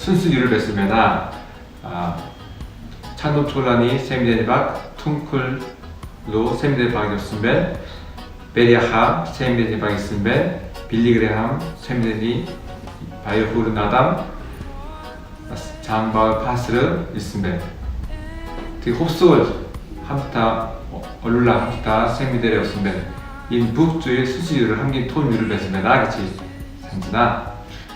순수유를 뱉으면아 창동 촐라니 세미데니박 퉁쿨로 세미데니박이 없으면 베리아하 세미데니박이 있으면 빌리그레함 세미데니 바이오후르나담 장바울 파스르 있으면 그 홉솔 함타 얼룰라 함타 세미데레 없으면 인 북주의 수수유를 함긴 톤유를 뱉으면 그치 산지나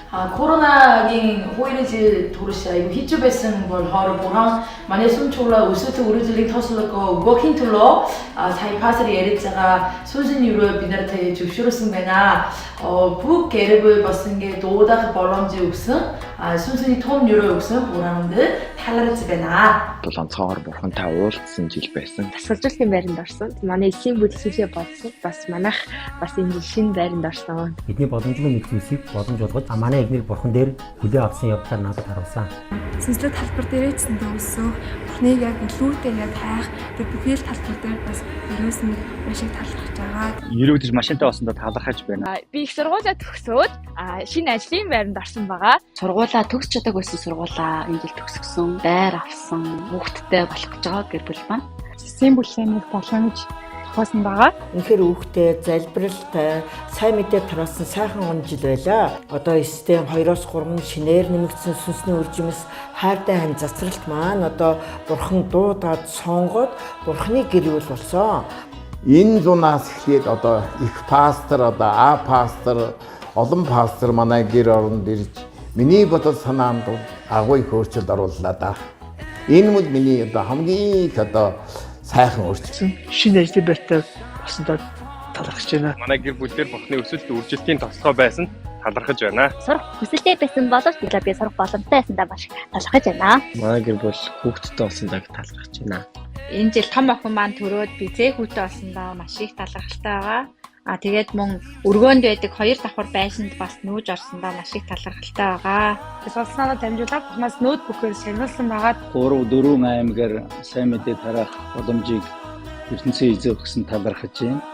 코로나гийн хуйрын туршаа айгу хичүү байсан болохоор бурхан манай сүмчуулаа өсөлтөг үргэлжлэлийг тослог өгөхийн төлөө сая пастор яриж байгаа сүнсний юроо бид нарт зөвшөөрсөн байна. Бүх гэрэл болсон 게 дуудах боломжийг өгсөн. сүнсний том юроо өгсөн буранд талархаж байна. Онцгойгоор бурхантай уулзсан жил байсан. Тасгалжуулалтын байранд орсон. Манай эсийн бүлэглэлээ болсон. Бас манайх бас энэ шинэ байранд орсон. Бидний боломжгүй нэг зүйлсийг боломж болгож манай эхнэр бурхан дээр хүлээн авсан явдлаар надад харуулсан. Сүнслэг талбар дээр эцэндээ өсөх, бурхныг яг илүүтэй яг хайх, тэр бүхий л талбар дээр бас ерөөс нь маш их талархаж байгаа. Ерөөдөө машинтай болсондоо талархаж байна. Би их сургуулаа төгсөөд шинэ ажлын байранд орсон байгаа. Сургуулаа төгсч чадаагүй байсан сургуулаа энэ жил төгсгсөн, байр авсан, хүүхэдтэй болох гэж байгаа гэр бүл маань. Эсийн бүлэглэнийг болгоно гэж тохиосон байгаа. Үнэхээр хүүхдээ залбиралтай, сайн мэдээ тараасан сайхан он жил байлаа. Одоо систем 2-3 шинээр нэмэгдсэн сүнсний үржимс хайртай хань засралт маань одоо бурхан дуудаад сонгоод бурханы гэр бүл болсон. Энэ зунаас эхлээд одоо их пастор, одоо пастор, олон пастор манай гэр оронд ирж миний бодол санаанд агуу их өөрчлөлт орууллаа да. Энэ бол миний одоо хамгийн их одоо сайхан өөрчлөлт. Шинэ ажлын байртай болсондоо талархаж байна. Манай гэр бүл дээр бурхны өсөлт үржилтийн тослогоо байсан талархаж байна. Сурах хүсэлтэй байсан боловч би сурах боломжтой байсандаа маш талархаж байна. Манай гэр бүл хүүхэдтэй болсондоо талархаж байна. Энэ жил том охин маань төрөөд би зээх хүүтэй болсондоо маш их талархалтай байгаа. Тэгээд мөн өргөөнд байдаг 2 давхар байшинд бас нүүж орсондоо маш их талархалтай байгаа. Сонсноо дамжуулаад бурхнаас ноутбукээр шагнуулсан байгаа. 3-4 аймгаар сайн мэдээ тараах боломжийг ертөнцийн эзэн өгсөн талархаж байна.